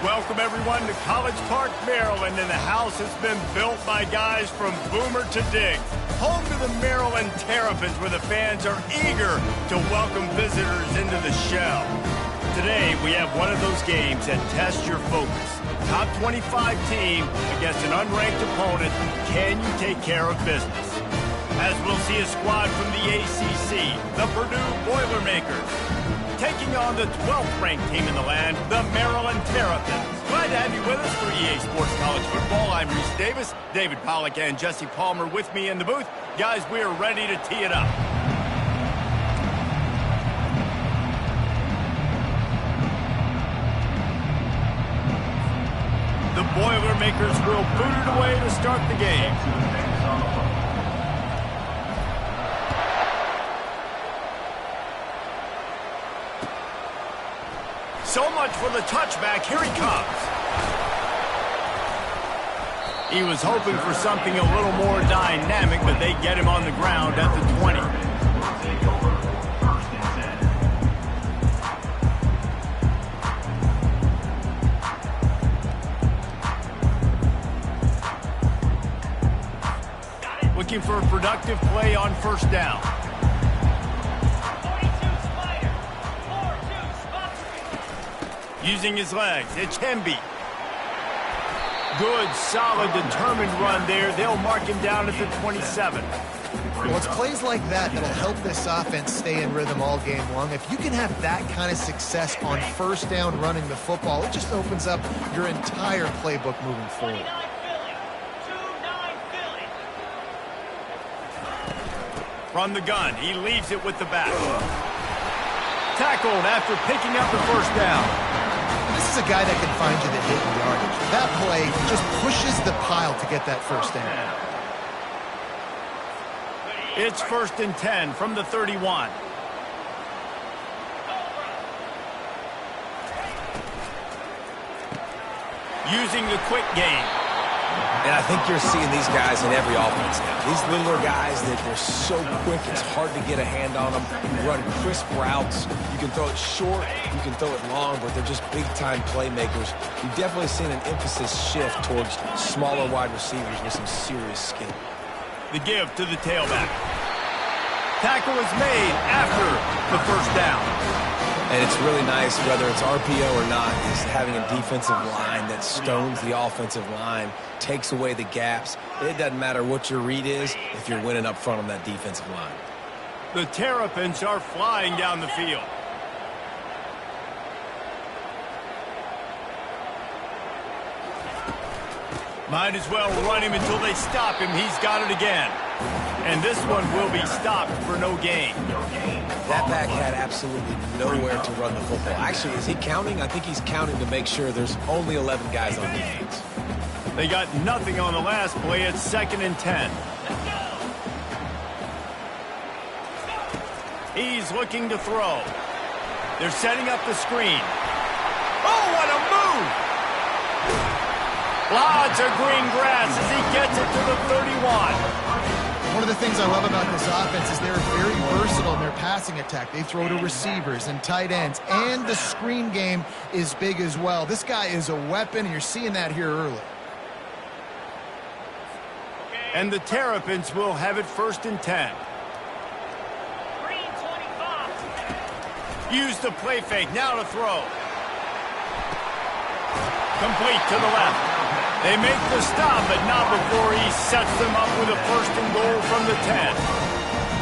welcome everyone to College Park, Maryland, and the house has been built by guys from Boomer to Dig. Home to the Maryland Terrapins, where the fans are eager to welcome visitors into the shell. Today, we have one of those games that tests your focus. Top 25 team against an unranked opponent. Can you take care of business? As we'll see a squad from the ACC, the Purdue Boilermakers, taking on the 12th ranked team in the land, the Maryland Terrapins. Glad to have you with us for EA Sports College Football. I'm Reese Davis, David Pollack and Jesse Palmer with me in the booth. Guys, we are ready to tee it up. The Boilermakers will boot it away to start the game. So much for the touchback. Here he comes. He was hoping for something a little more dynamic, but they get him on the ground at the 20. Looking for a productive play on first down. Using his legs, it's Hemby. Good, solid, determined run there. They'll mark him down at the 27. Well, it's plays like that that'll help this offense stay in rhythm all game long. If you can have that kind of success on first down running the football, it just opens up your entire playbook moving forward. From the gun, he leaves it with the back. Tackled after picking up the first down. This is a guy that can find you the hidden yardage. That play just pushes the pile to get that first down. It's 1st and 10 from the 31. Using the quick game. And I think you're seeing these guys in every offense now. These littler guys that they're so quick, it's hard to get a hand on them. You run crisp routes. You can throw it short, you can throw it long, but they're just big-time playmakers. You've definitely seen an emphasis shift towards smaller wide receivers with some serious skill. The give to the tailback. Tackle is made after the first down. And it's really nice, whether it's RPO or not, is having a defensive line that stones the offensive line, takes away the gaps. It doesn't matter what your read is if you're winning up front on that defensive line. The Terrapins are flying down the field. Might as well run him until they stop him. He's got it again. And this one will be stopped for no gain. That back had absolutely nowhere to run the football. Actually, is he counting? I think he's counting to make sure there's only 11 guys on defense. They got nothing on the last play. It's 2nd and 10. He's looking to throw. They're setting up the screen. Oh, what a move! Lots of green grass as he gets it to the 31. One of the things I love about this offense is they're very versatile in their passing attack. They throw to receivers and tight ends, and the screen game is big as well. This guy is a weapon, and you're seeing that here early. And the Terrapins will have it 1st and 10. Use the play fake, now to throw. Complete to the left. They make the stop, but not before he sets them up with a 1st and goal from the 10.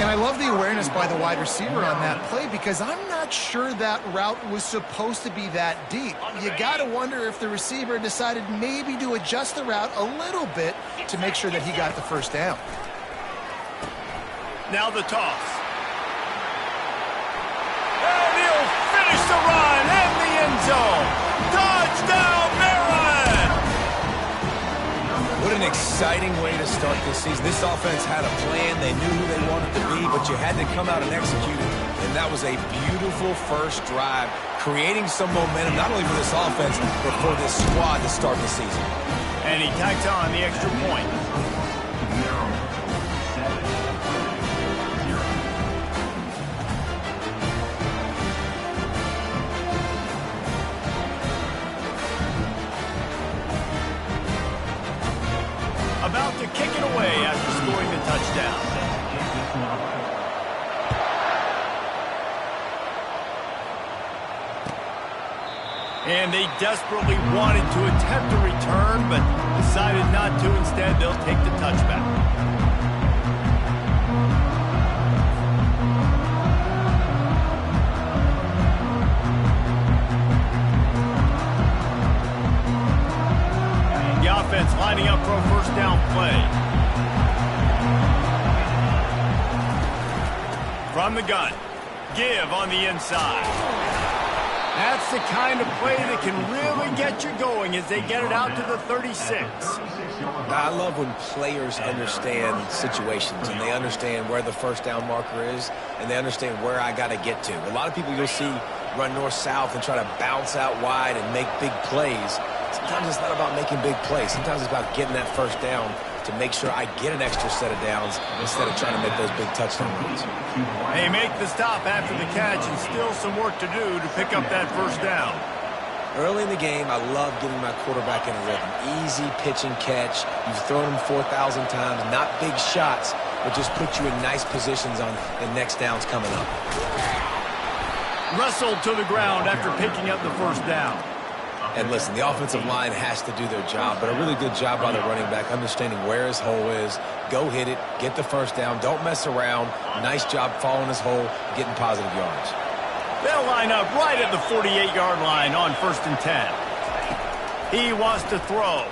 And I love the awareness by the wide receiver on that play because I'm not sure that route was supposed to be that deep. You got to wonder if the receiver decided maybe to adjust the route a little bit to make sure that he got the first down. Now the toss. And he'll finish the run in the end zone. Touchdown, Maryland! What an exciting way to start this season. This offense had a plan. They knew who they wanted to be, but you had to come out and execute it. And that was a beautiful first drive, creating some momentum, not only for this offense, but for this squad to start the season. And he tacks on the extra point. And they desperately wanted to attempt a return, but decided not to. Instead, they'll take the touchback. The offense lining up for a first down play. From the gun, give on the inside. That's the kind of play that can really get you going as they get it out to the 36. I love when players understand situations and they understand where the first down marker is and they understand where I got to get to. A lot of people you'll see run north-south and try to bounce out wide and make big plays. Sometimes it's not about making big plays. Sometimes it's about getting that first down to make sure I get an extra set of downs instead of trying to make those big touchdown runs. They make the stop after the catch and still some work to do to pick up that first down. Early in the game, I love getting my quarterback in a rhythm. Easy pitch and catch. You've thrown him 4,000 times. Not big shots, but just put you in nice positions on the next downs coming up. Wrestled to the ground after picking up the first down. And listen, the offensive line has to do their job, but a really good job by the running back understanding where his hole is. Go hit it, get the first down, don't mess around. Nice job following his hole, getting positive yards. They'll line up right at the 48-yard line on 1st and 10. He wants to throw.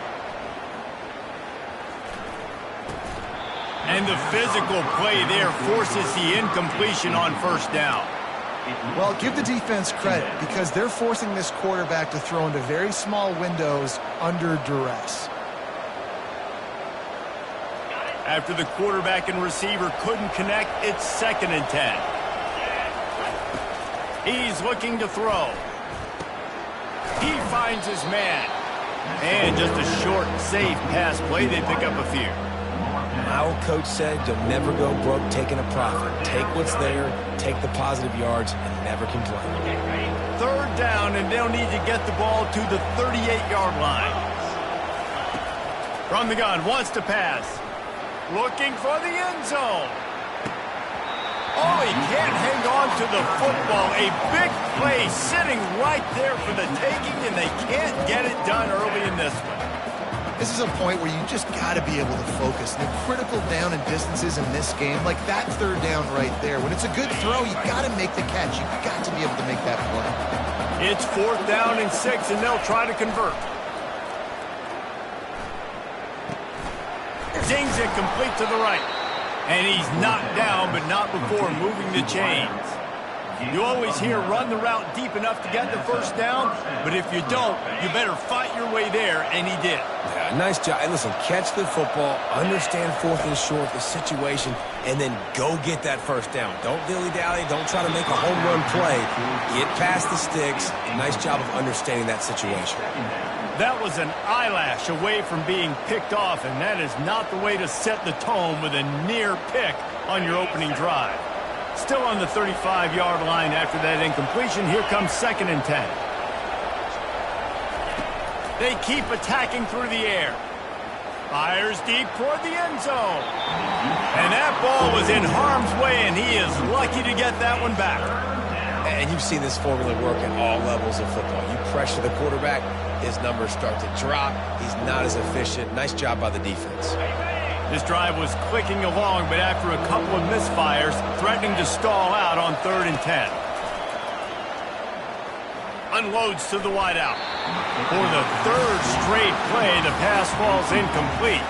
And the physical play there forces the incompletion on first down. Well, give the defense credit because they're forcing this quarterback to throw into very small windows under duress. After the quarterback and receiver couldn't connect, it's 2nd and 10. He's looking to throw. He finds his man. And just a short, safe pass play. They pick up a few. My old coach said you'll never go broke taking a profit. Take what's there, take the positive yards, and never complain. 3rd down, and they'll need to get the ball to the 38-yard line. From the gun, wants to pass. Looking for the end zone. Oh, he can't hang on to the football. A big play sitting right there for the taking, and they can't get it done early in this one. This is a point where you just got to be able to focus. The critical down and distances in this game, like that 3rd down right there. When it's a good throw, you got to make the catch. You got to be able to make that play. It's 4th down and 6, and they'll try to convert. Dings it complete to the right. And he's knocked down, but not before moving the chains. You always hear run the route deep enough to get the first down, but if you don't, you better fight your way there, and he did. Yeah, nice job. And listen, catch the football, understand 4th and short, the situation, and then go get that first down. Don't dilly-dally. Don't try to make a home run play. Get past the sticks. Nice job of understanding that situation. That was an eyelash away from being picked off, and that is not the way to set the tone with a near pick on your opening drive. Still on the 35-yard line after that incompletion. Here comes 2nd and 10. They keep attacking through the air. Fires deep toward the end zone. And that ball was in harm's way, and he is lucky to get that one back. And you've seen this formula work at all levels of football. You pressure the quarterback, his numbers start to drop. He's not as efficient. Nice job by the defense. This drive was clicking along, but after a couple of misfires, threatening to stall out on 3rd and 10. Unloads to the wideout. For the 3rd straight play, the pass falls incomplete.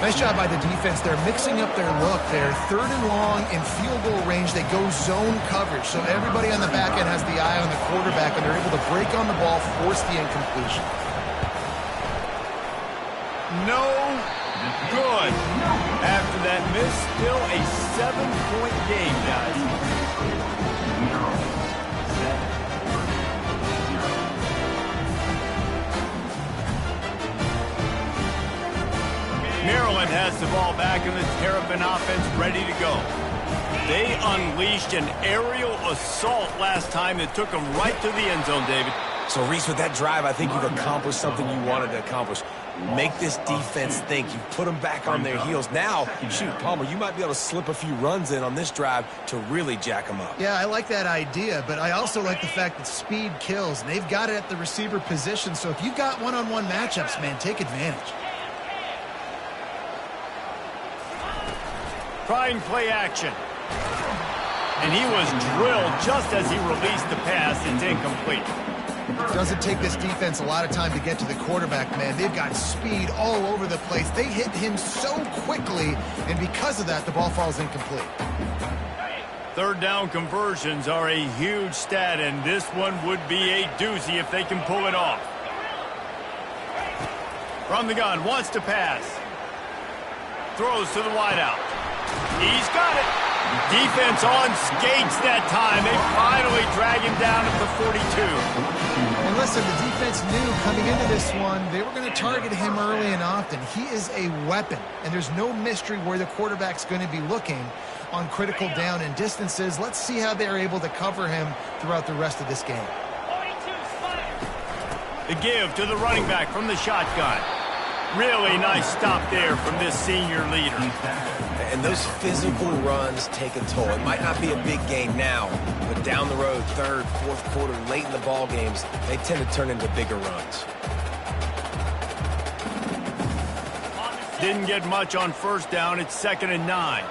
Nice job by the defense. They're mixing up their look. They're 3rd and long in field goal range. They go zone coverage, so everybody on the back end has the eye on the quarterback, and they're able to break on the ball, force the incompletion. No good. After that miss, still a 7-point game, guys. Maryland has the ball back in the Terrapin offense ready to go. They unleashed an aerial assault last time that took them right to the end zone, David. So, Reese, with that drive, I think you've accomplished something you wanted to accomplish. Make this defense think. You put them back on their heels. Now, shoot, Palmer, you might be able to slip a few runs in on this drive to really jack them up. Yeah, I like that idea, but I also like the fact that speed kills, and they've got it at the receiver position, so if you've got one-on-one matchups, man, take advantage. Trying play action. And he was drilled just as he released the pass. It's incomplete. Doesn't take this defense a lot of time to get to the quarterback, man. They've got speed all over the place. They hit him so quickly, and because of that, the ball falls incomplete. Third down conversions are a huge stat, and this one would be a doozy if they can pull it off. From the gun, wants to pass. Throws to the wideout. He's got it. Defense on skates that time. They finally drag him down at the 42. And listen, the defense knew coming into this one, they were going to target him early and often. He is a weapon, and there's no mystery where the quarterback's going to be looking on critical down and distances. Let's see how they're able to cover him throughout the rest of this game. The give to the running back from the shotgun. Really nice stop there from this senior leader. And those physical runs take a toll. It might not be a big game now, but down the road, third, fourth quarter, late in the ball games, they tend to turn into bigger runs. Didn't get much on first down. It's 2nd and 9.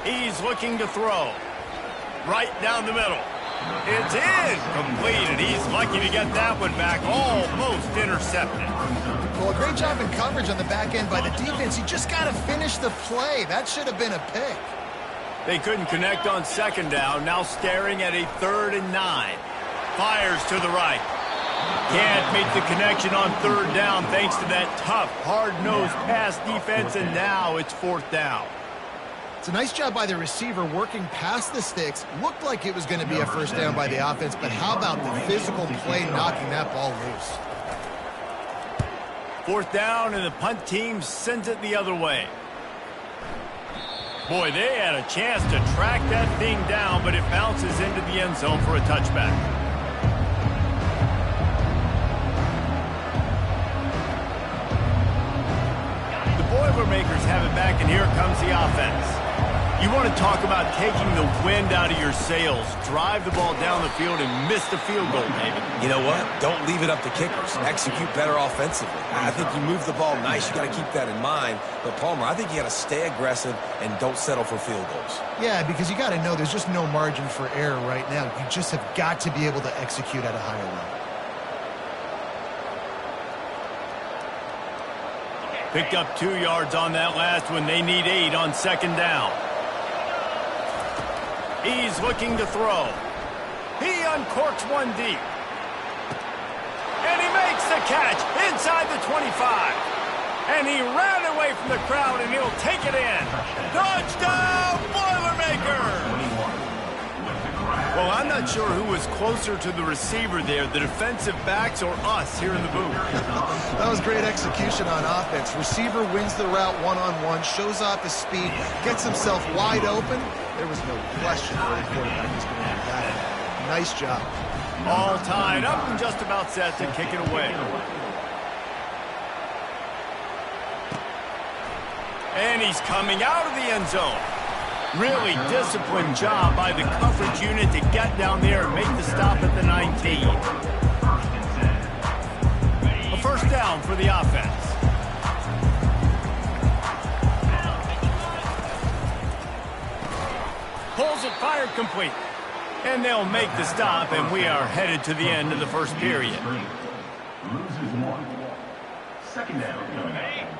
He's looking to throw. Right down the middle. It's in. Completed. He's lucky to get that one back. Almost intercepted. Well, a great job in coverage on the back end by the defense. You just got to finish the play. That should have been a pick. They couldn't connect on 2nd down. Now staring at a 3rd and 9. Fires to the right. Can't make the connection on 3rd down thanks to that tough, hard-nosed pass defense, and now it's 4th down. It's a nice job by the receiver working past the sticks. Looked like it was going to be a first down by the offense, but how about the physical play knocking that ball loose? 4th down, and the punt team sends it the other way. Boy, they had a chance to track that thing down, but it bounces into the end zone for a touchback. The Boilermakers have it back, and here comes the offense. You want to talk about taking the wind out of your sails. Drive the ball down the field and miss the field goal, David. You know what? Don't leave it up to kickers. Execute better offensively. I think you move the ball nice. You got to keep that in mind. But, Palmer, I think you got to stay aggressive and don't settle for field goals. Yeah, because you got to know there's just no margin for error right now. You just have got to be able to execute at a higher level. Picked up 2 yards on that last one. They need 8 on 2nd down. He's looking to throw. He uncorks one deep. And he makes the catch inside the 25. And he ran away from the crowd, and he'll take it in. Touchdown, Boilermakers! Well, I'm not sure who was closer to the receiver there, the defensive backs or us here in the booth. That was great execution on offense. Receiver wins the route one-on-one, shows off his speed, gets himself wide open. There was no question for the quarterback was going to do that. Nice job. All tied up and just about set to kick it away. And he's coming out of the end zone. Really disciplined job by the coverage unit to get down there and make the stop at the 19. A first down for the offense. Pulls it, fired, complete. And they'll make the stop, and we are headed to the end of the first period. Loses 1. 2nd down coming up.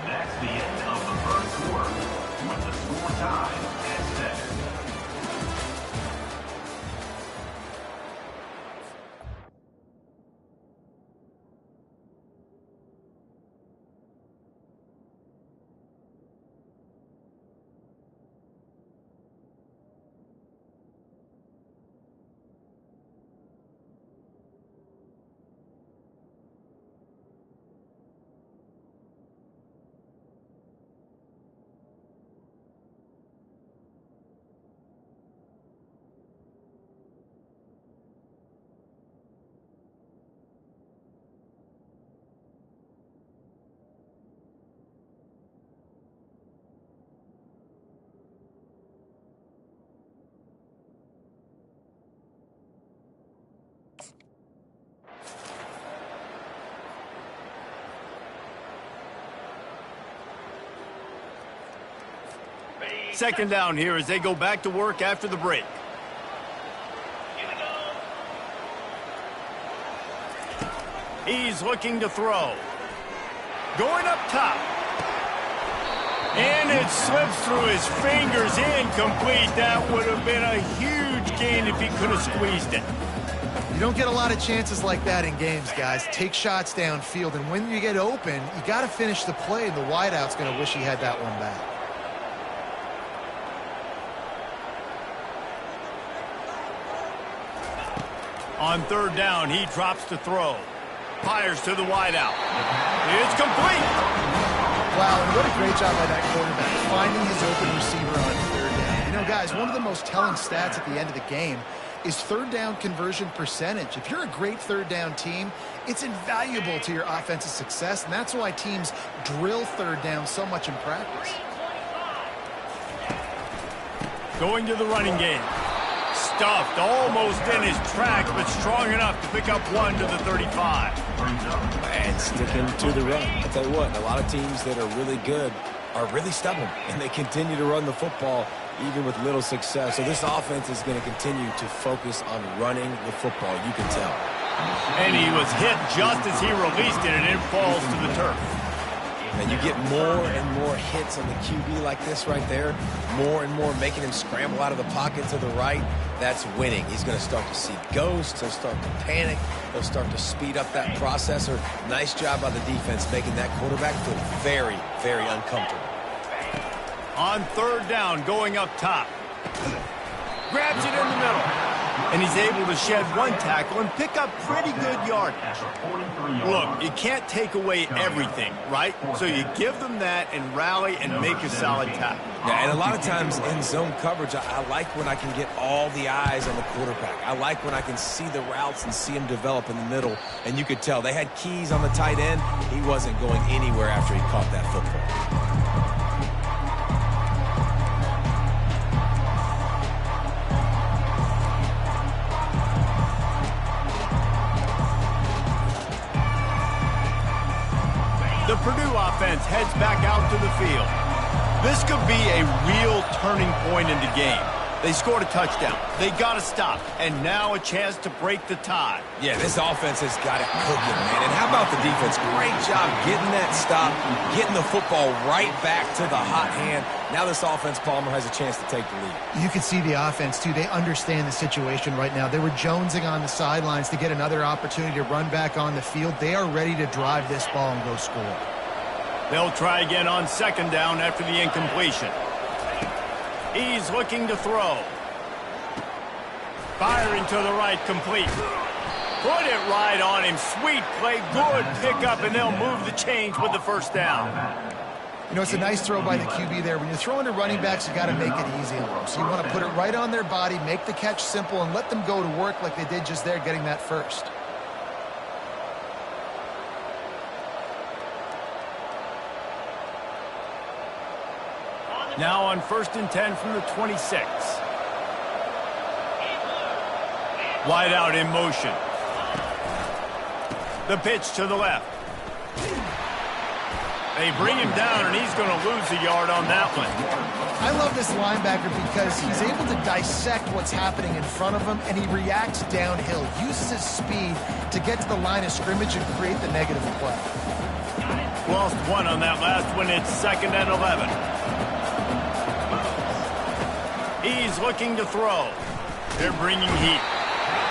That's the end of the first quarter, with the score tied at 7. Second down here as they go back to work after the break. He's looking to throw. Going up top. And it slips through his fingers, incomplete. That would have been a huge gain if he could have squeezed it. You don't get a lot of chances like that in games, guys. Take shots downfield, and when you get open, you got to finish the play, and the wideout's going to wish he had that one back. On third down, he drops to throw. Fires to the wideout. It's complete. Wow, and what a great job by that quarterback, finding his open receiver on third down. You know, guys, one of the most telling stats at the end of the game is third down conversion percentage. If you're a great third down team, it's invaluable to your offensive success, and that's why teams drill third down so much in practice. Going to the running game. Stuffed almost in his tracks, but strong enough to pick up one to the 35. And sticking to the run. I'll tell you what, a lot of teams that are really good are really stubborn, and they continue to run the football even with little success. So this offense is going to continue to focus on running the football, you can tell. And he was hit just as he released it, and it falls to the turf. And you get more and more hits on the QB like this right there, more and more making him scramble out of the pocket to the right. That's winning. He's going to start to see ghosts. He'll start to panic. He'll start to speed up that processor. Nice job by the defense making that quarterback feel very, very uncomfortable. On third down, going up top. Grabs it in the middle. And he's able to shed one tackle and pick up pretty good yardage. Look, you can't take away everything, right? So you give them that and rally and make a solid tackle. Yeah, and a lot of times in zone coverage, I like when I can get all the eyes on the quarterback. I like when I can see the routes and see him develop in the middle. And you could tell they had keys on the tight end. He wasn't going anywhere after he caught that football. The Purdue offense heads back out to the field. This could be a real turning point in the game. They scored a touchdown. They got to stop. And now a chance to break the tie. Yeah, this offense has got it cooking, man. And how about the defense? Great job getting that stop, getting the football right back to the hot hand. Now this offense, Palmer, has a chance to take the lead. You can see the offense, too. They understand the situation right now. They were jonesing on the sidelines to get another opportunity to run back on the field. They are ready to drive this ball and go score. They'll try again on second down after the incompletion. He's looking to throw. Firing to the right, complete. Put it right on him. Sweet play, good pickup, and they'll move the chains with the first down. You know, it's a nice throw by the QB there. When you're throwing to running backs, you got to make it easy on them. So you want to put it right on their body, make the catch simple, and let them go to work like they did just there, getting that first. Now on 1st and 10 from the 26. Wide out in motion. The pitch to the left. They bring him down, and he's going to lose a yard on that one. I love this linebacker because he's able to dissect what's happening in front of him, and he reacts downhill, uses his speed to get to the line of scrimmage and create the negative play. Lost one on that last one. It's 2nd and 11. He's looking to throw. They're bringing heat.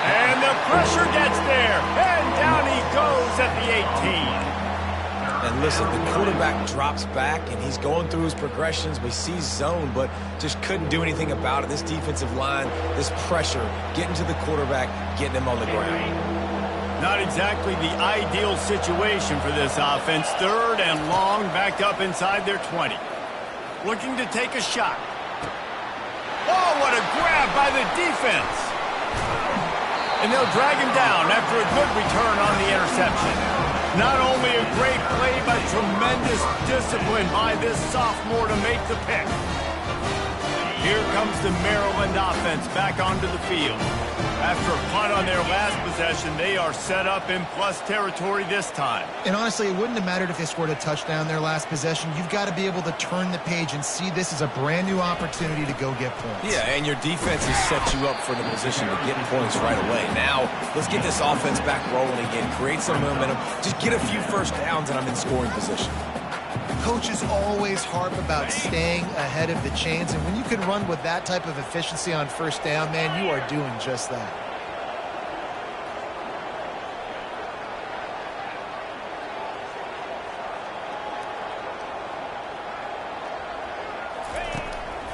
And the pressure gets there. And down he goes at the 18. And listen, the quarterback drops back, and he's going through his progressions. We see zone, but just couldn't do anything about it. This defensive line, this pressure, getting to the quarterback, getting him on the ground. Not exactly the ideal situation for this offense. 3rd and long, back up inside their 20. Looking to take a shot. Oh, what a grab by the defense. And they'll drag him down after a good return on the interception. Not only a great play, but tremendous discipline by this sophomore to make the pick. Here comes the Maryland offense back onto the field. After a punt on their last possession, they are set up in plus territory this time. And honestly, it wouldn't have mattered if they scored a touchdown their last possession. You've got to be able to turn the page and see this as a brand new opportunity to go get points. Yeah, and your defense has set you up for the position to get points right away. Now, let's get this offense back rolling again, create some momentum, just get a few first downs, and I'm in scoring position. Coaches always harp about staying ahead of the chains, and when you can run with that type of efficiency on first down, man, you are doing just that.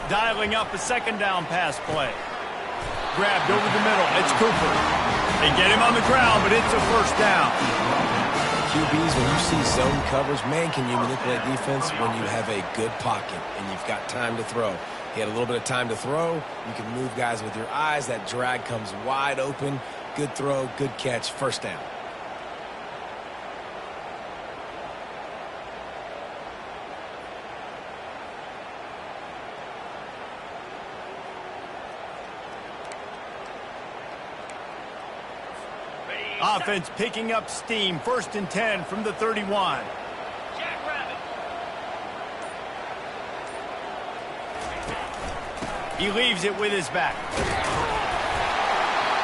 Dialing up a second down pass play. Grabbed over the middle. It's Cooper. They get him on the ground, but it's a first down. QBs, when you see zone coverage, man, can you manipulate defense when you have a good pocket and you've got time to throw. He had a little bit of time to throw. You can move guys with your eyes. That drag comes wide open. Good throw, good catch, first down. Offense picking up steam. 1st and 10 from the 31. He leaves it with his back.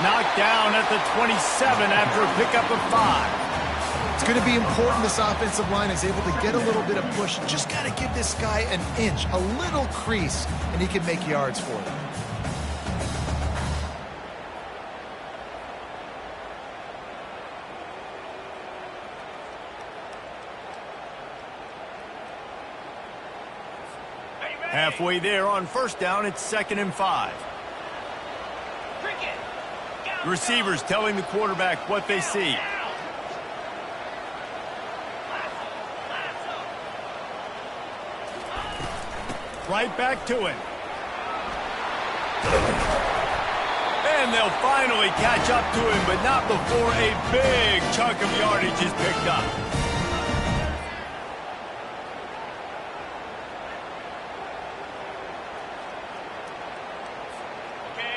Knocked down at the 27 after a pickup of 5. It's going to be important this offensive line is able to get a little bit of push. Just got to give this guy an inch, a little crease, and he can make yards for them. Halfway there on first down, it's 2nd and 5. Receivers telling the quarterback what they see. Right back to him. And they'll finally catch up to him, but not before a big chunk of yardage is picked up.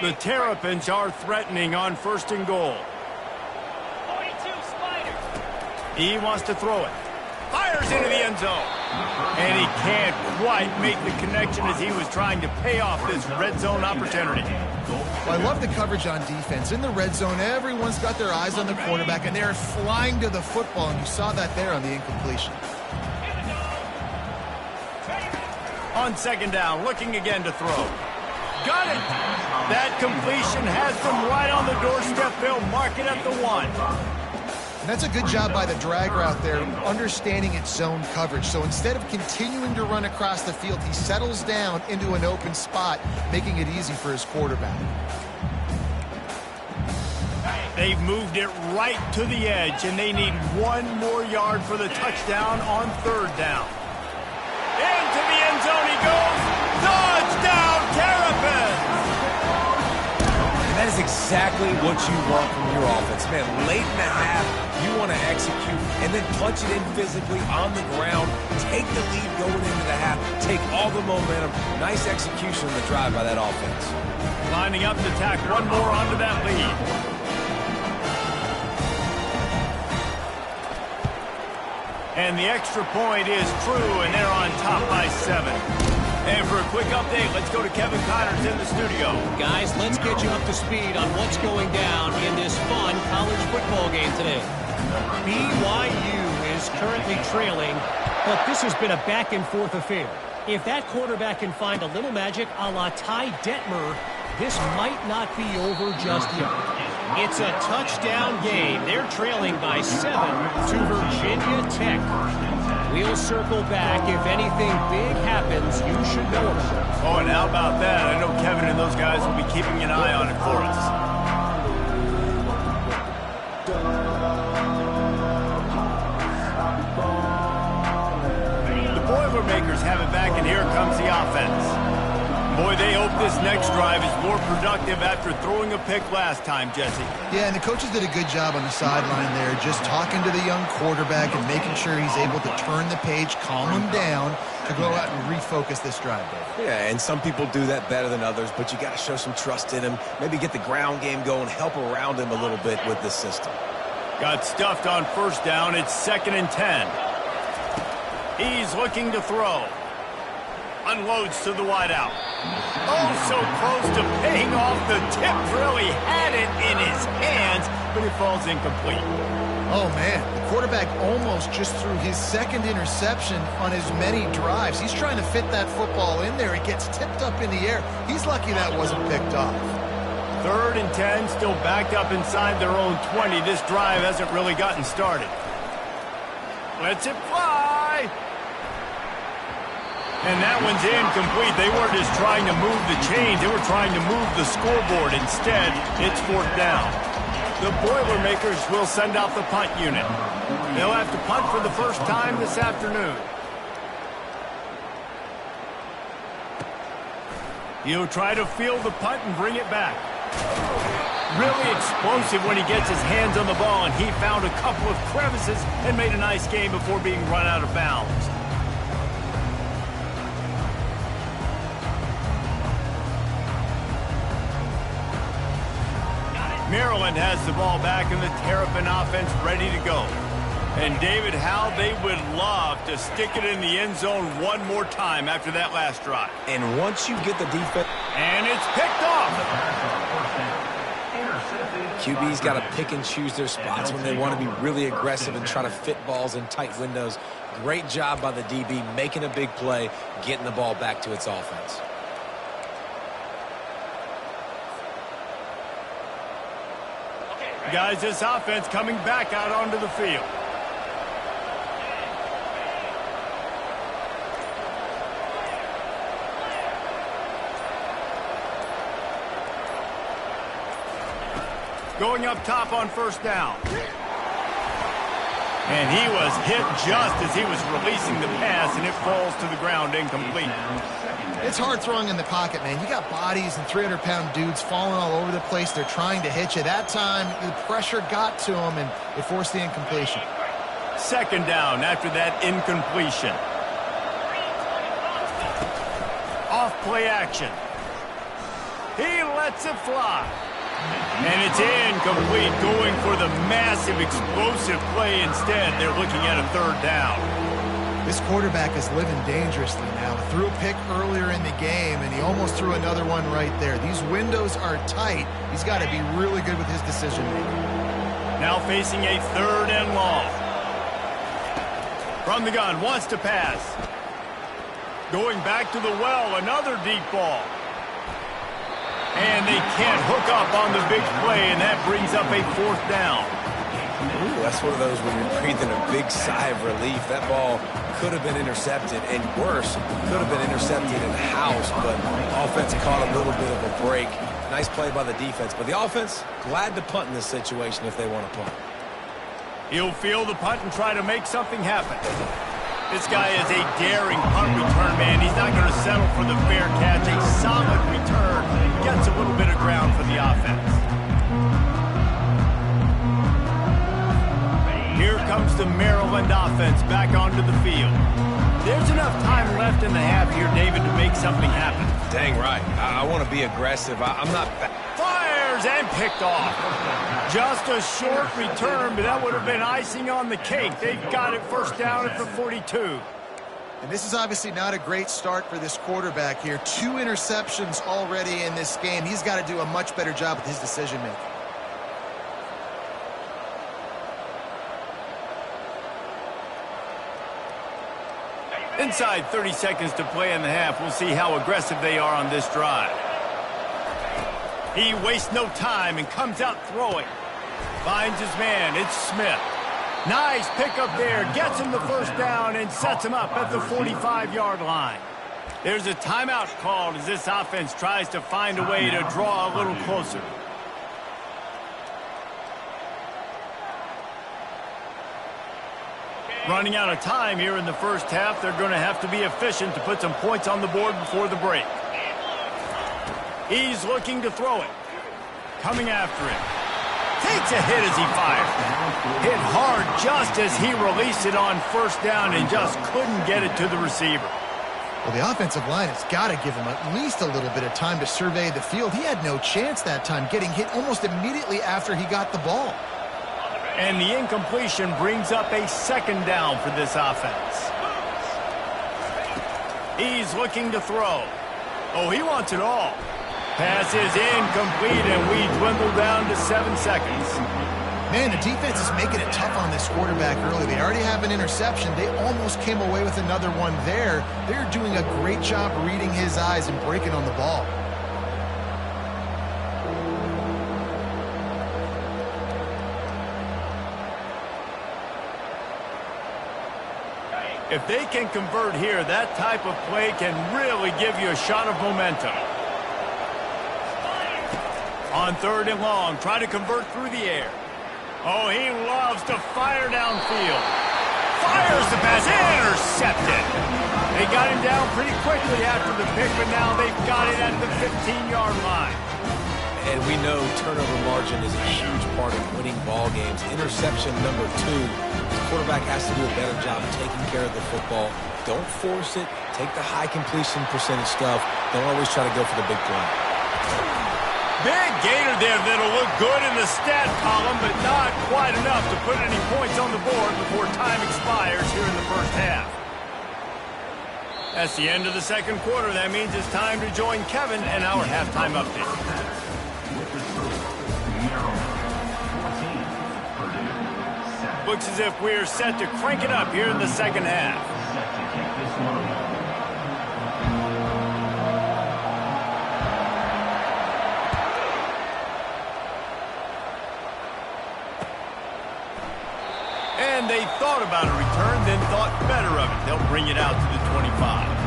The Terrapins are threatening on 1st and goal. 42 Spider. He wants to throw it. Fires into the end zone. And he can't quite make the connection as he was trying to pay off this red zone opportunity. Well, I love the coverage on defense. In the red zone, everyone's got their eyes on the quarterback, and they're flying to the football, and you saw that there on the incompletion. On 2nd down, looking again to throw. Got it. That completion has them right on the doorstep. They'll mark it at the 1. And that's a good job by the drag route there, understanding its zone coverage. So instead of continuing to run across the field, he settles down into an open spot, making it easy for his quarterback. They've moved it right to the edge, and they need 1 more yard for the touchdown on 3rd down. Into the end zone he goes. Touchdown, Terrapins! And that is exactly what you want from your offense. Man, late in the half, you want to execute and then punch it in physically on the ground. Take the lead going into the half. Take all the momentum. Nice execution on the drive by that offense. Lining up to tack 1 more onto that lead. And the extra point is true, and they're on top by 7. And for a quick update, let's go to Kevin Connors in the studio. Guys, let's get you up to speed on what's going down in this fun college football game today. BYU is currently trailing, but this has been a back-and-forth affair. If that quarterback can find a little magic a la Ty Detmer, this might not be over just yet. It's a touchdown game. They're trailing by 7 to Virginia Tech. We'll circle back. If anything big happens, you should know about it. Oh, and how about that? I know Kevin and those guys will be keeping an eye on it for us. The Boilermakers have it back, and here comes the offense. Boy, they hope this next drive is more productive after throwing a pick last time, Jesse. Yeah, and the coaches did a good job on the sideline there, just talking to the young quarterback and making sure he's able to turn the page, calm him down, to go out and refocus this drive, Dave. Yeah, and some people do that better than others, but you got to show some trust in him. Maybe get the ground game going, help around him a little bit with this system. Got stuffed on first down. It's 2nd and 10. He's looking to throw. Unloads to the wideout. Oh, so close to paying off the tip drill. He had it in his hands, but it falls incomplete. Oh, man, the quarterback almost just threw his 2nd interception on as many drives. He's trying to fit that football in there. It gets tipped up in the air. He's lucky that wasn't picked off. 3rd and 10, still backed up inside their own 20. This drive hasn't really gotten started. Lets it fly. And that one's incomplete. They weren't just trying to move the chains. They were trying to move the scoreboard. Instead, it's 4th down. The Boilermakers will send out the punt unit. They'll have to punt for the first time this afternoon. He'll try to field the punt and bring it back. Really explosive when he gets his hands on the ball, and he found a couple of crevices and made a nice game before being run out of bounds. Maryland has the ball back and the Terrapin offense ready to go. And David, how they would love to stick it in the end zone one more time after that last drive. And once you get the defense... And it's picked off. QB's got to pick and choose their spots when they want to be really aggressive and try to fit balls in tight windows. Great job by the DB making a big play, getting the ball back to its offense. Guys, this offense coming back out onto the field. Going up top on first down. And he was hit just as he was releasing the pass, and it falls to the ground incomplete. It's hard throwing in the pocket, man. You got bodies and 300-pound dudes falling all over the place. They're trying to hit you. That time, the pressure got to him, and it forced the incompletion. 2nd down after that incompletion. Off play action. He lets it fly. And it's incomplete, going for the massive explosive play instead. They're looking at a 3rd down. This quarterback is living dangerously now. Threw a pick earlier in the game, and he almost threw another one right there. These windows are tight. He's got to be really good with his decision-making. Now facing a 3rd and long. From the gun, wants to pass. Going back to the well, another deep ball. And they can't hook up on the big play, and that brings up a 4th down. Ooh, that's one of those when you're breathing a big sigh of relief. That ball could have been intercepted, and worse, could have been intercepted in the house, but offense caught a little bit of a break. Nice play by the defense, but the offense, glad to punt in this situation if they want to punt. He'll field the punt and try to make something happen. This guy is a daring punt return, man. He's not going to settle for the fair catch. A solid return. Gets a little bit of ground for the offense. Here comes the Maryland offense back onto the field. There's enough time left in the half here, David, to make something happen. Dang right. I want to be aggressive. I'm not... Fires and picked off. Just a short return, but that would have been icing on the cake. They've got it 1st down at the 42. And this is obviously not a great start for this quarterback here. 2 interceptions already in this game. He's got to do a much better job with his decision-making. Inside 30 seconds to play in the half. We'll see how aggressive they are on this drive. He wastes no time and comes out throwing. Finds his man. It's Smith. Nice pickup there. Gets him the 1st down and sets him up at the 45-yard line. There's a timeout called as this offense tries to find a way to draw a little closer. Running out of time here in the 1st half. They're going to have to be efficient to put some points on the board before the break. He's looking to throw it. Coming after it. Takes a hit as he fires. Hit hard just as he released it on first down and just couldn't get it to the receiver. Well, the offensive line has got to give him at least a little bit of time to survey the field. He had no chance that time, getting hit almost immediately after he got the ball. And the incompletion brings up a second down for this offense. He's looking to throw. Oh, he wants it all. Pass is incomplete, and we dwindle down to 7 seconds. Man, the defense is making it tough on this quarterback early. They already have an interception. They almost came away with another one there. They're doing a great job reading his eyes and breaking on the ball. If they can convert here, that type of play can really give you a shot of momentum. On 3rd and long, try to convert through the air. Oh, he loves to fire downfield. Fires the pass, intercepted. They got him down pretty quickly after the pick, but now they've got it at the 15-yard line. And we know turnover margin is a huge part of winning ball games. Interception number 2. The quarterback has to do a better job taking care of the football. Don't force it. Take the high completion percentage stuff. Don't always try to go for the big play. Big gainer there that'll look good in the stat column, but not quite enough to put any points on the board before time expires here in the first half. That's the end of the second quarter. That means it's time to join Kevin and our halftime update. Looks as if we're set to crank it up here in the second half. And they thought about a return, then thought better of it. They'll bring it out to the 25.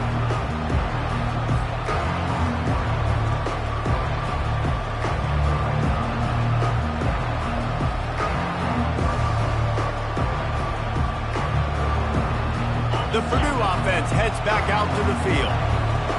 The Purdue offense heads back out to the field.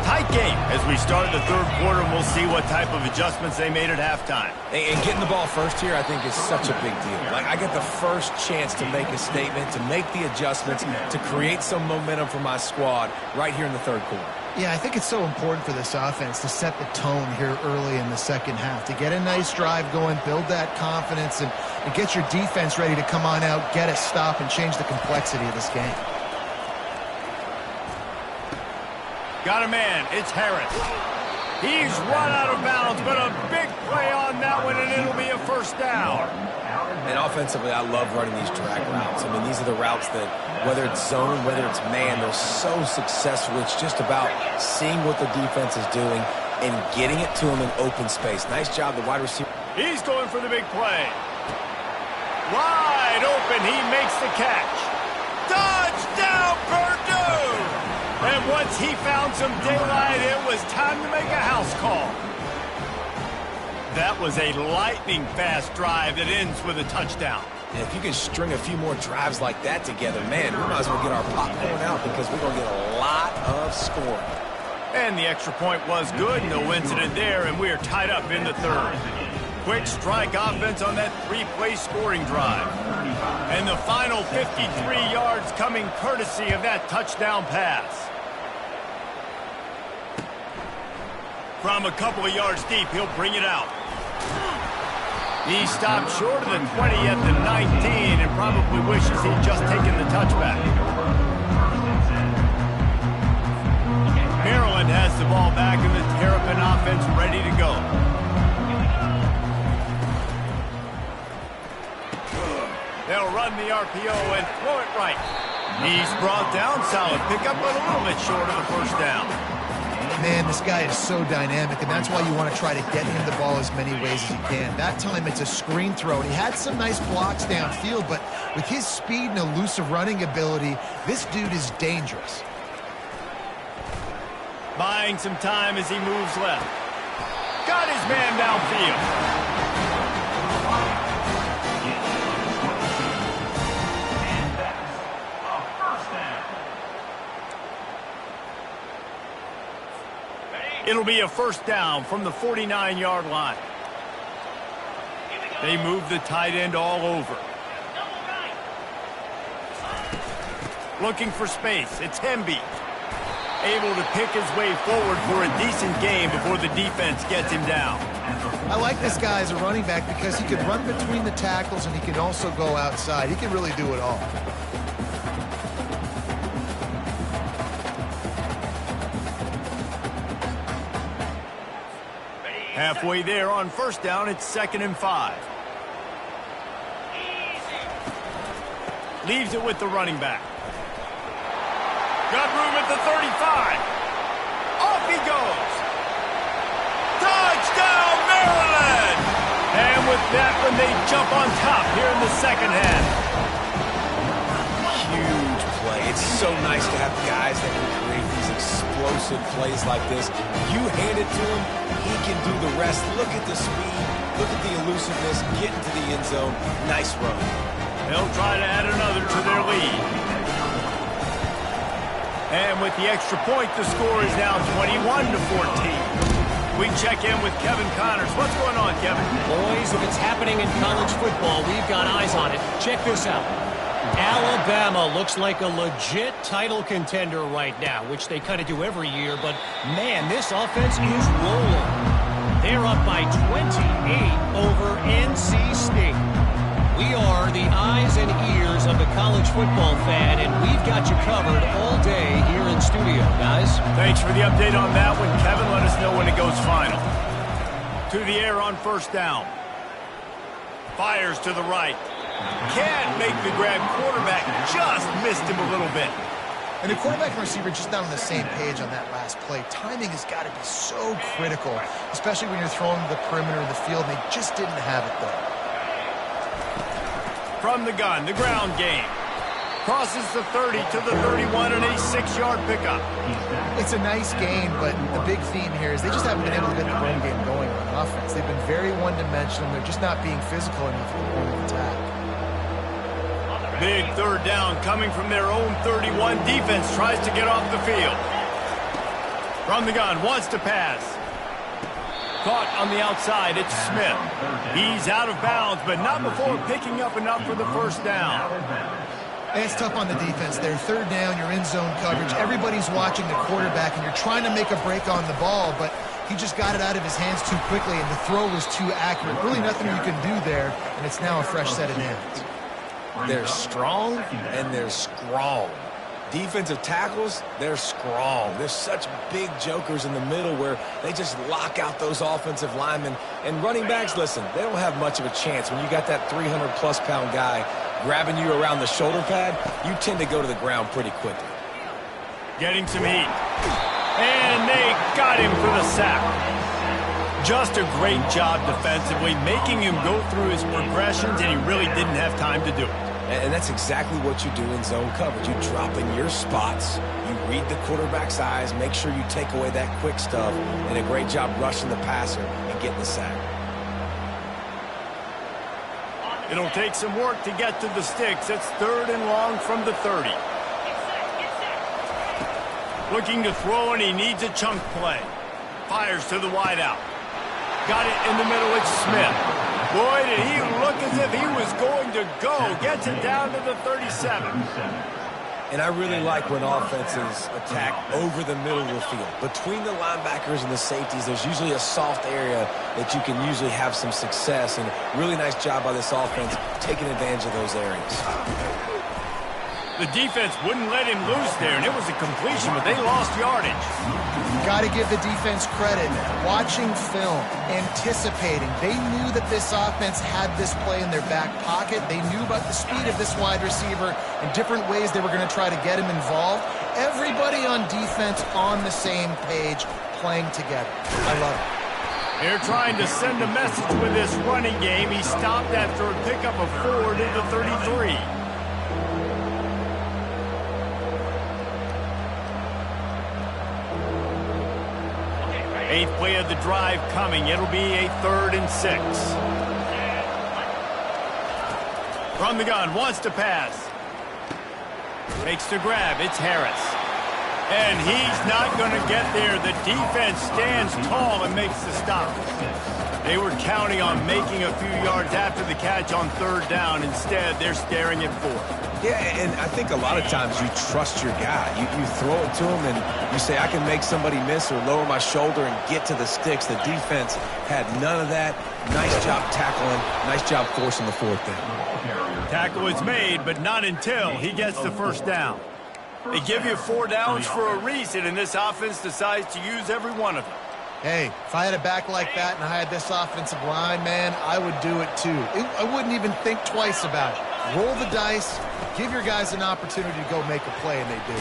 Tight game as we start the third quarter, and we'll see what type of adjustments they made at halftime. And getting the ball first here, I think, is such a big deal. Like, I get the first chance to make a statement, to make the adjustments, to create some momentum for my squad right here in the third quarter. Yeah, I think it's so important for this offense to set the tone here early in the second half, to get a nice drive going, build that confidence, and get your defense ready to come on out, get a stop, and change the complexity of this game. Got a man. It's Harris. He's run out of bounds, but a big play on that one, and it'll be a first down. And offensively, I love running these drag routes. I mean, these are the routes that, whether it's zone, whether it's man, they're so successful. It's just about seeing what the defense is doing and getting it to them in open space. Nice job, the wide receiver. He's going for the big play. Wide open. He makes the catch. Touchdown, Purdue! And once he found some daylight, it was time to make a house call. That was a lightning-fast drive that ends with a touchdown. And if you can string a few more drives like that together, man, we might as well get our popcorn out because we're going to get a lot of scoring. And the extra point was good. No incident there, and we are tied up in the third. Quick strike offense on that 3-play scoring drive. And the final 53 yards coming courtesy of that touchdown pass. From a couple of yards deep, he'll bring it out. He stopped short of the 20 at the 19 and probably wishes he'd just taken the touchback. Maryland has the ball back and the Terrapin offense ready to go. They'll run the RPO and throw it right. He's brought down, solid pickup, but a little bit short of the first down. Man, this guy is so dynamic, and that's why you want to try to get him the ball as many ways as you can. That time, it's a screen throw, and he had some nice blocks downfield, but with his speed and elusive running ability, this dude is dangerous. Buying some time as he moves left. Got his man downfield. It'll be a first down from the 49-yard line. They move the tight end all over. Looking for space. It's Hemby. Able to pick his way forward for a decent gain before the defense gets him down. I like this guy as a running back because he can run between the tackles and he can also go outside. He can really do it all. Halfway there on first down, it's 2nd and 5. Leaves it with the running back. Got room at the 35. Off he goes. Touchdown, Maryland! And with that one, they jump on top here in the second half. Huge play. It's so nice to have guys that can create these explosive plays like this. You hand it to him, he can do the rest. Look at the speed. Look at the elusiveness. Get into the end zone. Nice run. They'll try to add another to their lead. And with the extra point, the score is now 21-14. We check in with Kevin Connors. What's going on, Kevin? Boys, if it's happening in college football, we've got eyes on it. Check this out. Alabama looks like a legit title contender right now, which they kind of do every year, but man, this offense is rolling. They're up by 28 over NC State. We are the eyes and ears of the college football fan, and we've got you covered all day here in studio, guys. Thanks for the update on that one, Kevin. Let us know when it goes final. To the air on first down. Fires to the right. Can't make the grab. Quarterback just missed him a little bit. And the quarterback and receiver just not on the same page on that last play. Timing has got to be so critical, especially when you're throwing to the perimeter of the field. They just didn't have it there. From the gun, the ground game. Crosses the 30 to the 31 and a 6-yard pickup. It's a nice gain, but the big theme here is they just haven't been able to get the run game going on offense. They've been very one-dimensional. They're just not being physical enough at the point of attack. Big third down coming from their own 31. Defense tries to get off the field. From the gun, wants to pass. Caught on the outside, it's Smith. He's out of bounds, but not before picking up enough for the first down. And it's tough on the defense there. Third down, you're in zone coverage. Everybody's watching the quarterback, and you're trying to make a break on the ball, but he just got it out of his hands too quickly, and the throw was too accurate. Really nothing you can do there, and it's now a fresh set of hands. They're strong, and they're strong. Defensive tackles, they're strong. There's such big jokers in the middle where they just lock out those offensive linemen. And running backs, listen, they don't have much of a chance. When you got that 300-plus pound guy grabbing you around the shoulder pad, you tend to go to the ground pretty quickly. Getting some heat. And they got him for the sack. Just a great job defensively, making him go through his progressions, and he really didn't have time to do it. And that's exactly what you do in zone coverage. You drop in your spots, you read the quarterback's eyes, make sure you take away that quick stuff, and a great job rushing the passer and getting the sack. It'll take some work to get to the sticks. It's 3rd and long from the 30. Looking to throw, and he needs a chunk play. Fires to the wideout. Got it in the middle, it's Smith. Boy, did he look as if he was going to go. Gets it down to the 37. And I really like when offenses attack over the middle of the field. Between the linebackers and the safeties, there's usually a soft area that you can usually have some success. And really nice job by this offense taking advantage of those areas. The defense wouldn't let him loose there, and it was a completion, but they lost yardage. Got to give the defense credit. Watching film, anticipating. They knew that this offense had this play in their back pocket. They knew about the speed of this wide receiver and different ways they were going to try to get him involved. Everybody on defense on the same page, playing together. I love it. They're trying to send a message with this running game. He stopped after a pickup of 4 to the 33. Eighth play of the drive coming. It'll be a 3rd and 6. From the gun, wants to pass. Makes the grab. It's Harris. And he's not going to get there. The defense stands tall and makes the stop. They were counting on making a few yards after the catch on third down. Instead, they're staring at fourth. Yeah, and I think a lot of times you trust your guy. You throw it to him, and you say, I can make somebody miss or lower my shoulder and get to the sticks. The defense had none of that. Nice job tackling. Nice job forcing the fourth down. Tackle is made, but not until he gets the first down. They give you 4 downs for a reason, and this offense decides to use every one of them. Hey, if I had a back like that and I had this offensive line, man, I would do it too. I wouldn't even think twice about it. Roll the dice, give your guys an opportunity to go make a play, and they do.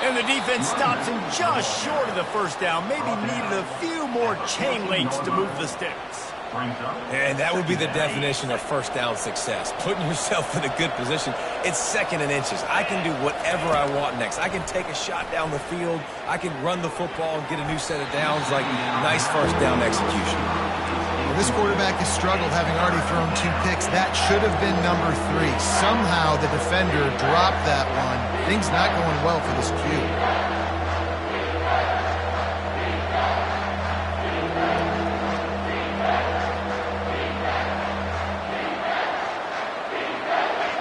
And the defense stops him just short of the first down. Maybe needed a few more chain links to move the sticks. And that would be the definition of first down success. Putting yourself in a good position. It's second and inches. I can do whatever I want next. I can take a shot down the field. I can run the football and get a new set of downs. Like, nice first down execution. Well, this quarterback has struggled, having already thrown 2 picks. That should have been number 3. Somehow the defender dropped that one. Things not going well for this Q.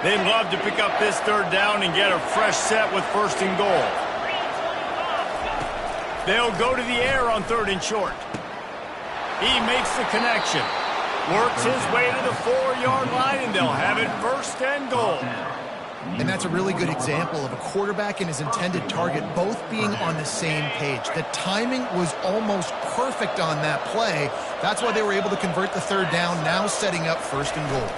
They'd love to pick up this third down and get a fresh set with first and goal. They'll go to the air on third and short. He makes the connection. Works his way to the 4-yard line, and they'll have it first and goal. And that's a really good example of a quarterback and his intended target both being on the same page. The timing was almost perfect on that play. That's why they were able to convert the third down, now setting up first and goal.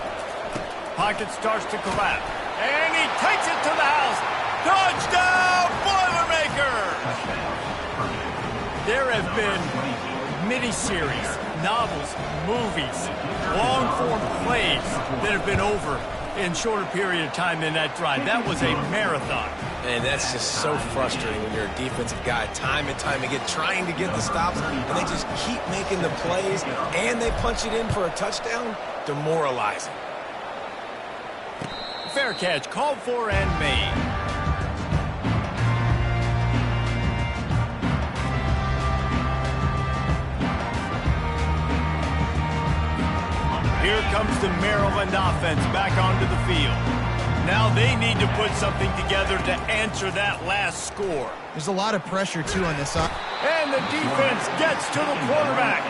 Pocket starts to collapse, and he takes it to the house. Touchdown, Boilermaker! There have been miniseries, novels, movies, long-form plays that have been over in shorter period of time than that drive. That was a marathon. And that's just so frustrating when you're a defensive guy, time and time again, trying to get the stops, and they just keep making the plays, and they punch it in for a touchdown. Demoralizing. Fair catch, called for and made. Here comes the Maryland offense back onto the field. Now they need to put something together to answer that last score. There's a lot of pressure, too, on this side. And the defense gets to the quarterback.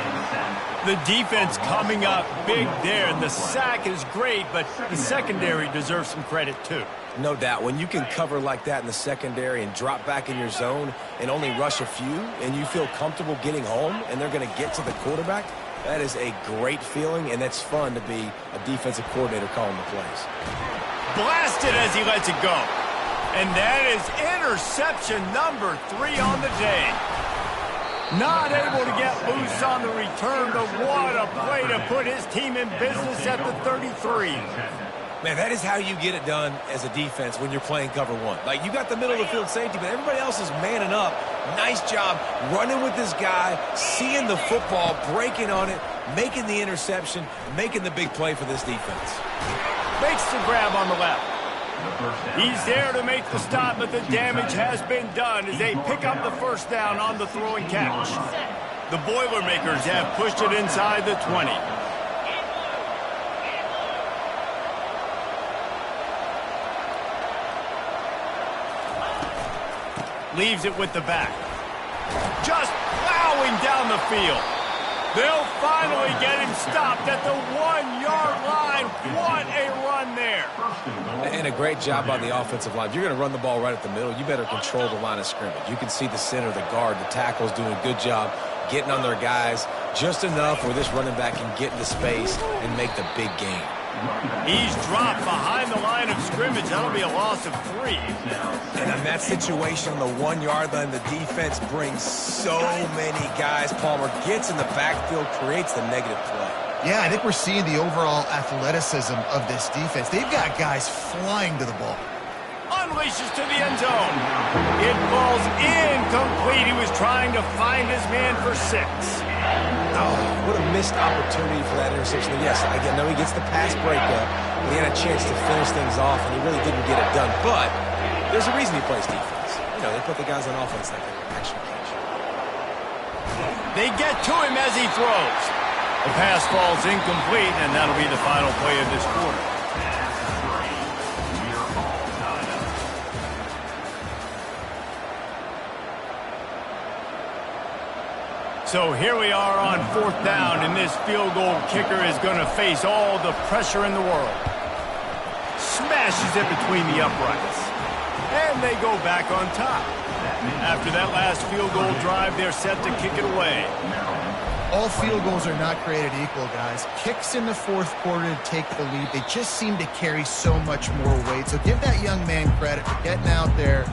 The defense coming up big there, and the sack is great, but the secondary deserves some credit, too. No doubt. When you can cover like that in the secondary and drop back in your zone and only rush a few, and you feel comfortable getting home, and they're going to get to the quarterback, that is a great feeling, and it's fun to be a defensive coordinator calling the plays. Blasted as he lets it go. And that is interception number 3 on the day. Not able to get loose on the return, but what a play to put his team in business at the 33. Man, that is how you get it done as a defense when you're playing cover 1. Like, you got the middle of the field safety, but everybody else is manning up. Nice job running with this guy, seeing the football, breaking on it, making the interception, making the big play for this defense. Makes the grab on the left. He's there to make the stop, but the damage has been done as they pick up the first down on the throw and catch. The Boilermakers have pushed it inside the 20. Leaves it with the back. Just plowing down the field. They'll finally get him stopped at the 1-yard line. What a run there. And a great job by the offensive line. If you're going to run the ball right at the middle, you better control the line of scrimmage. You can see the center, the guard, the tackles doing a good job getting on their guys just enough where this running back can get into space and make the big game. He's dropped behind the line of scrimmage. That'll be a loss of 3. And in that situation on the 1-yard line, the defense brings so many guys. Palmer gets in the backfield, creates the negative play. Yeah, I think we're seeing the overall athleticism of this defense. They've got guys flying to the ball. unleashes to the end zone. It falls incomplete. He was trying to find his man for 6. Oh, what a missed opportunity for that interception. Yes, I know he gets the pass breakup, but he had a chance to finish things off, and he really didn't get it done. But there's a reason he plays defense. You know, they put the guys on offense that can actually catch. They get to him as he throws. The pass falls incomplete, and that'll be the final play of this quarter. So here we are on 4th down, and this field goal kicker is going to face all the pressure in the world. Smashes it between the uprights. And they go back on top. After that last field goal drive, they're set to kick it away. All field goals are not created equal, guys. Kicks in the 4th quarter to take the lead. They just seem to carry so much more weight. So give that young man credit for getting out there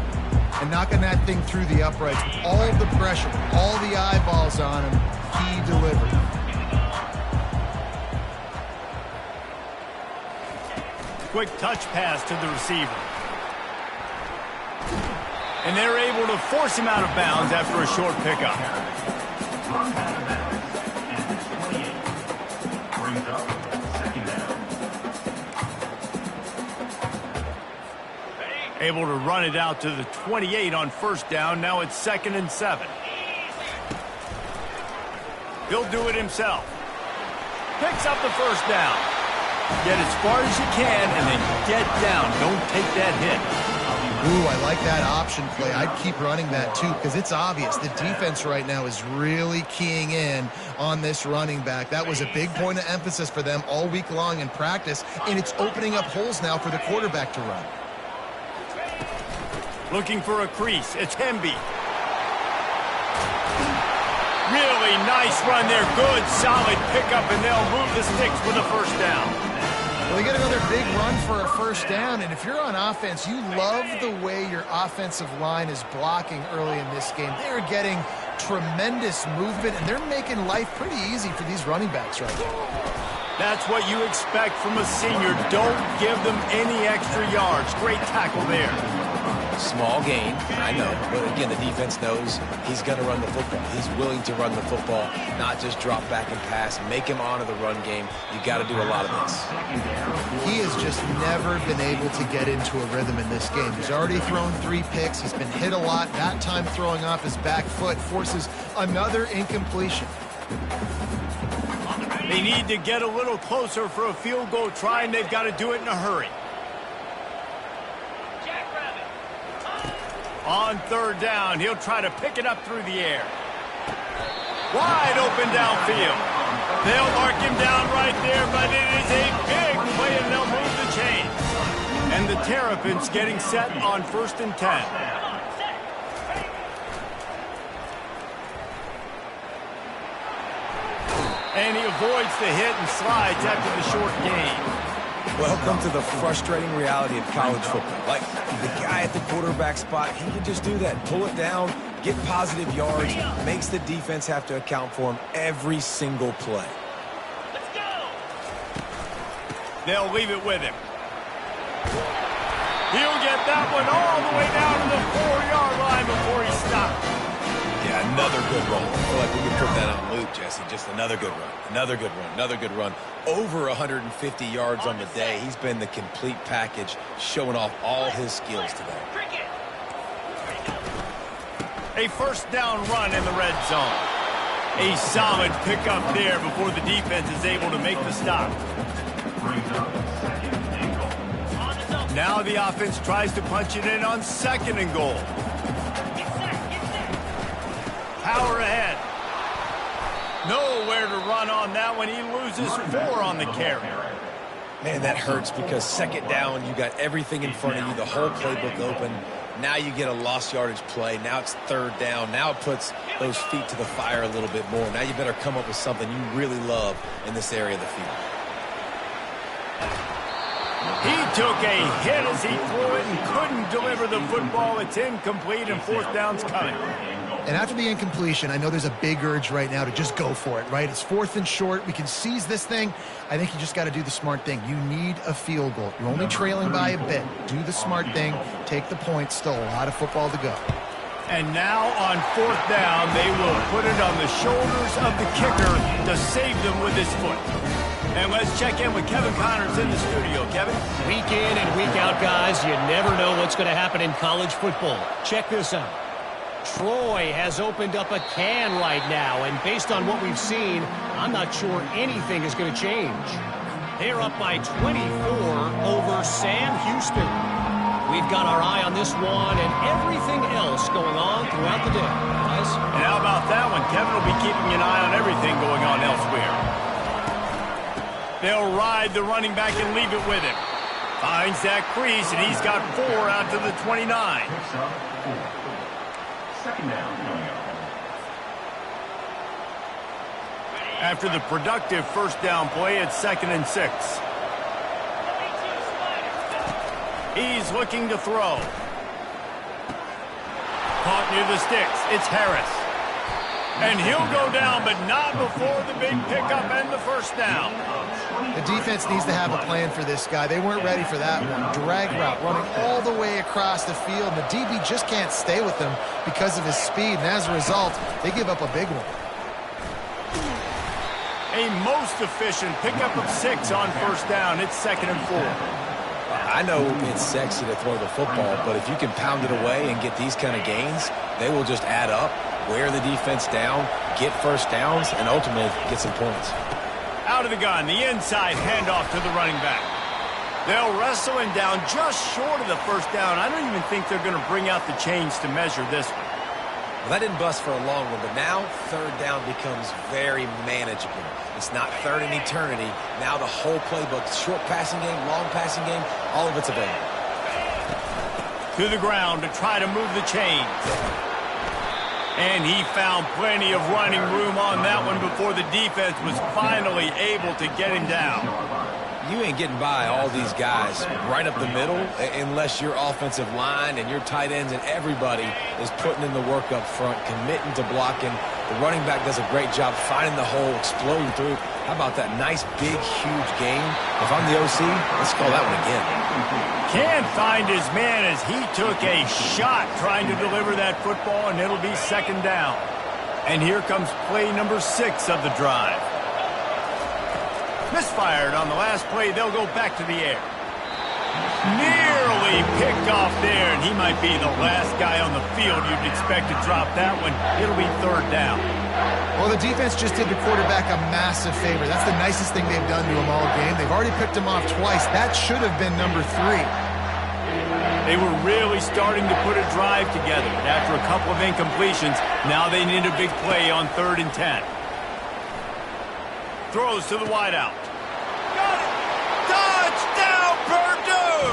and knocking that thing through the uprights with all the pressure, all the eyeballs on him. He delivered. Quick touch pass to the receiver. And they're able to force him out of bounds after a short pickup. Able to run it out to the 28 on 1st down. Now it's 2nd and 7. He'll do it himself. Picks up the 1st down. Get as far as you can and then get down. Don't take that hit. Ooh, I like that option play. I'd keep running that too because it's obvious the defense right now is really keying in on this running back. That was a big point of emphasis for them all week long in practice, and it's opening up holes now for the quarterback to run. Looking for a crease. It's Hemby. Really nice run there. Good, solid pickup, and they'll move the sticks for the 1st down. Well, they get another big run for a 1st down, and if you're on offense, you love the way your offensive line is blocking early in this game. They're getting tremendous movement, and they're making life pretty easy for these running backs right now. That's what you expect from a senior. Don't give them any extra yards. Great tackle there. Small gain, I know. But again, the defense knows he's going to run the football. He's willing to run the football, not just drop back and pass. Make him honor the run game. You got to do a lot of this. He has just never been able to get into a rhythm in this game. He's already thrown 3 picks. He's been hit a lot. That time throwing off his back foot forces another incompletion. They need to get a little closer for a field goal try, and they've got to do it in a hurry. On 3rd down, he'll try to pick it up through the air. Wide open downfield. They'll mark him down right there, but it is a big play, and they'll move the chains. And the Terrapins getting set on 1st and 10. And he avoids the hit and slides after the short gain. Welcome to the frustrating reality of college football. Like, the guy at the quarterback spot, he can just do that. Pull it down, get positive yards, makes the defense have to account for him every single play. Let's go. They'll leave it with him. He'll get that one all the way down to the 4-yard line before he stops. Yeah, another good run. I feel like we could put that on loop, Jesse. Just another good run. Another good run. Another good run. Over 150 yards on the day. He's been the complete package, showing off all his skills today. A 1st down run in the red zone. A solid pickup there before the defense is able to make the stop. Now the offense tries to punch it in on 2nd and goal. Power ahead. Nowhere to run on that one. He loses 4 on the carry. Man, that hurts because 2nd down, you got everything in front of you, the whole playbook open. Now you get a lost yardage play. Now it's 3rd down. Now it puts those feet to the fire a little bit more. Now you better come up with something you really love in this area of the field. He took a hit as he threw it and couldn't deliver the football. It's incomplete, and 4th down's coming. And after the incompletion, I know there's a big urge right now to just go for it, right? It's 4th and short. We can seize this thing. I think you just got to do the smart thing. You need a field goal. You're only trailing by a bit. Do the smart thing. Take the point. Still a lot of football to go. And now on 4th down, they will put it on the shoulders of the kicker to save them with his foot. And let's check in with Kevin Connors in the studio. Kevin? Week in and week out, guys, you never know what's going to happen in college football. Check this out. Troy has opened up a can right now, and based on what we've seen, I'm not sure anything is going to change. They're up by 24 over Sam Houston. We've got our eye on this one and everything else going on throughout the day. Guys? And how about that one? Kevin will be keeping an eye on everything going on elsewhere. They'll ride the running back and leave it with him. Finds that crease, and he's got 4 out to the 29. Second down. After the productive first down play, it's 2nd and 6. He's looking to throw. Caught near the sticks. It's Harris. And he'll go down, but not before the big pickup and the first down. The defense needs to have a plan for this guy. They weren't ready for that one. Drag route running all the way across the field. And the DB just can't stay with him because of his speed. And as a result, they give up a big one. A most efficient pickup of 6 on first down. It's 2nd and 4. I know it's sexy to throw the football, but if you can pound it away and get these kind of gains, they will just add up, wear the defense down, get first downs, and ultimately get some points. Out of the gun, the inside handoff to the running back. They'll wrestle him down just short of the first down. I don't even think they're going to bring out the chains to measure this one. Well, that didn't bust for a long one, but now 3rd down becomes very manageable. It's not 3rd and eternity. Now the whole playbook, short passing game, long passing game, all of it's available. To the ground to try to move the chains. And he found plenty of running room on that one before the defense was finally able to get him down. You ain't getting by all these guys right up the middle unless your offensive line and your tight ends and everybody is putting in the work up front, committing to blocking. The running back does a great job finding the hole, exploding through. How about that nice, big, huge game? If I'm the OC, let's call that one again. Can't find his man as he took a shot trying to deliver that football, and it'll be 2nd down. And here comes play number 6 of the drive. Misfired on the last play. They'll go back to the air. Nearly picked off there, and he might be the last guy on the field you'd expect to drop that one. It'll be 3rd down. Well, the defense just did the quarterback a massive favor. That's the nicest thing they've done to him all game. They've already picked him off twice. That should have been number 3. They were really starting to put a drive together. After a couple of incompletions, now they need a big play on 3rd and 10. Throws to the wideout. Got it! Touchdown, Purdue!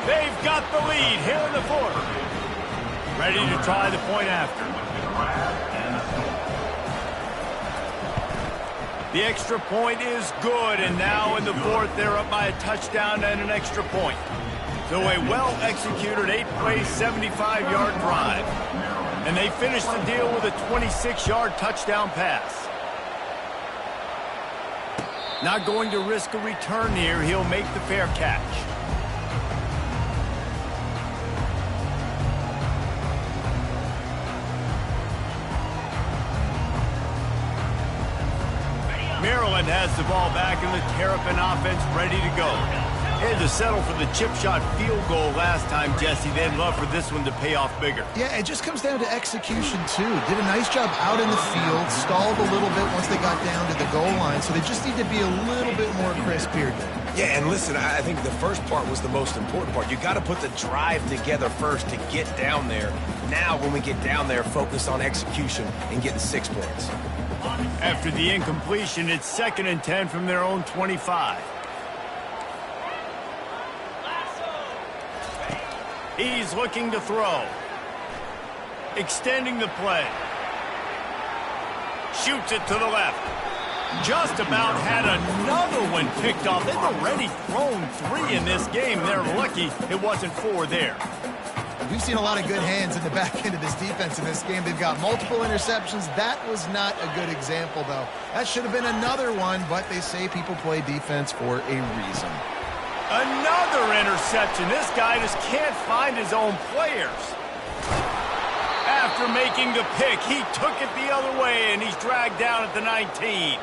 They've got the lead here in the 4th. Ready to try the point after. The extra point is good, and now in the 4th, they're up by a touchdown and an extra point. So a well-executed 8-play, 75-yard drive. And they finish the deal with a 26-yard touchdown pass. Not going to risk a return here. He'll make the fair catch. Maryland has the ball back and the Terrapin offense ready to go. They had to settle for the chip shot field goal last time, Jesse. They'd love for this one to pay off bigger. Yeah, it just comes down to execution, too. Did a nice job out in the field, stalled a little bit once they got down to the goal line, so they just need to be a little bit more crisp here. Yeah, and listen, I think the first part was the most important part. You got to put the drive together first to get down there. Now, when we get down there, focus on execution and getting 6 points. After the incompletion, it's 2nd and 10 from their own 25. He's looking to throw. Extending the play. Shoots it to the left. Just about had another one picked off. They've already thrown 3 in this game. They're lucky it wasn't 4 there. We've seen a lot of good hands in the back end of this defense in this game. They've got multiple interceptions. That was not a good example, though. That should have been another one, but they say people play defense for a reason. Another interception. This guy just can't find his own players. After making the pick, he took it the other way, and he's dragged down at the 19.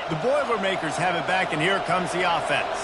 The Boilermakers have it back, and here comes the offense.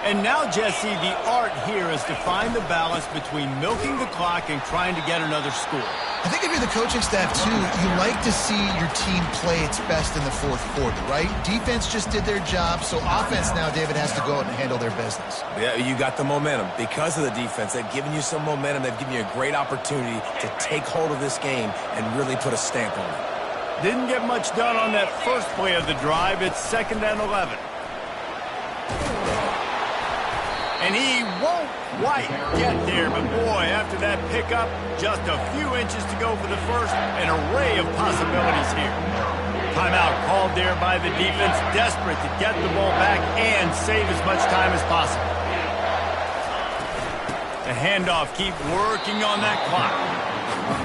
And now, Jesse, the art here is to find the balance between milking the clock and trying to get another score. I think if you're the coaching staff, too, you like to see your team play its best in the fourth quarter, right? Defense just did their job, so offense now, David, has to go out and handle their business. Yeah, you got the momentum. Because of the defense, they've given you some momentum. They've given you a great opportunity to take hold of this game and really put a stamp on it. Didn't get much done on that first play of the drive. It's 2nd and 11. And he won't quite get there, but boy, after that pickup, just a few inches to go for the first. An array of possibilities here. Timeout called there by the defense, desperate to get the ball back and save as much time as possible. The handoff, keep working on that clock.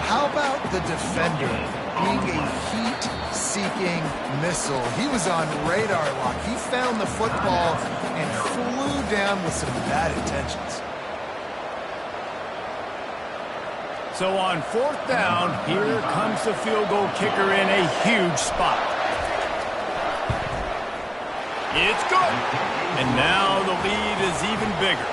How about the defender being a heat-seeking missile? He was on radar lock. He found the football and flew down with some bad intentions. So on 4th down, here comes the field goal kicker in a huge spot. It's good. And now the lead is even bigger.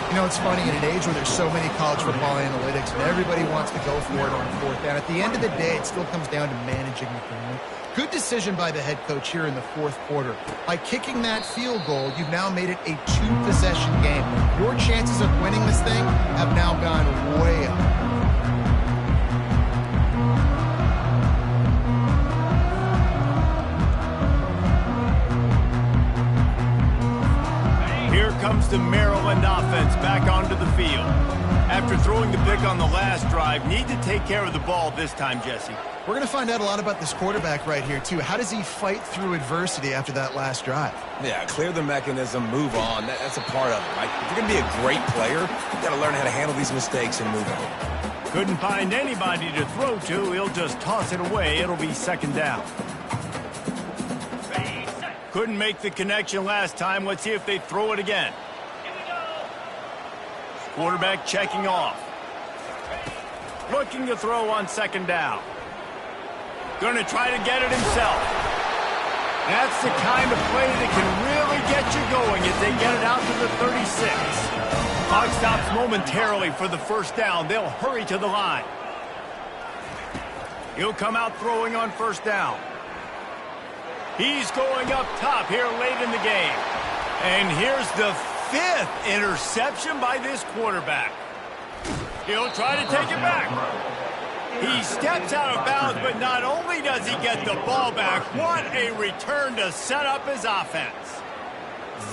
You know, it's funny, in an age where there's so many college football analytics and everybody wants to go for it on 4th down, at the end of the day, it still comes down to managing the game. Good decision by the head coach here in the 4th quarter. By kicking that field goal, you've now made it a 2-possession game. Your chances of winning this thing have now gone way up. Here comes the Maryland offense back onto the field. After throwing the pick on the last drive, need to take care of the ball this time, Jesse. We're going to find out a lot about this quarterback right here, too. How does he fight through adversity after that last drive? Yeah, clear the mechanism, move on. That's a part of it, right? If you're going to be a great player, you've got to learn how to handle these mistakes and move on. Couldn't find anybody to throw to. He'll just toss it away. It'll be 2nd down. Couldn't make the connection last time. Let's see if they throw it again. Quarterback checking off. Looking to throw on 2nd down. Going to try to get it himself. That's the kind of play that can really get you going as they get it out to the 36. Clock stops momentarily for the 1st down. They'll hurry to the line. He'll come out throwing on 1st down. He's going up top here late in the game. And here's the 5th interception by this quarterback. He'll try to take it back. He steps out of bounds, but not only does he get the ball back, what a return to set up his offense.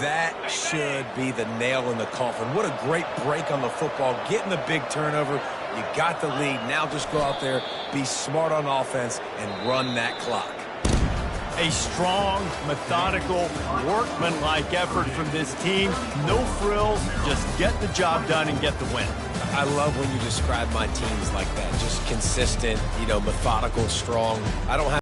That should be the nail in the coffin. What a great break on the football, getting the big turnover. You got the lead. Now just go out there, be smart on offense, and run that clock. A strong, methodical, workmanlike effort from this team. No frills, just get the job done and get the win. I love when you describe my teams like that. Just consistent, methodical, strong. I don't have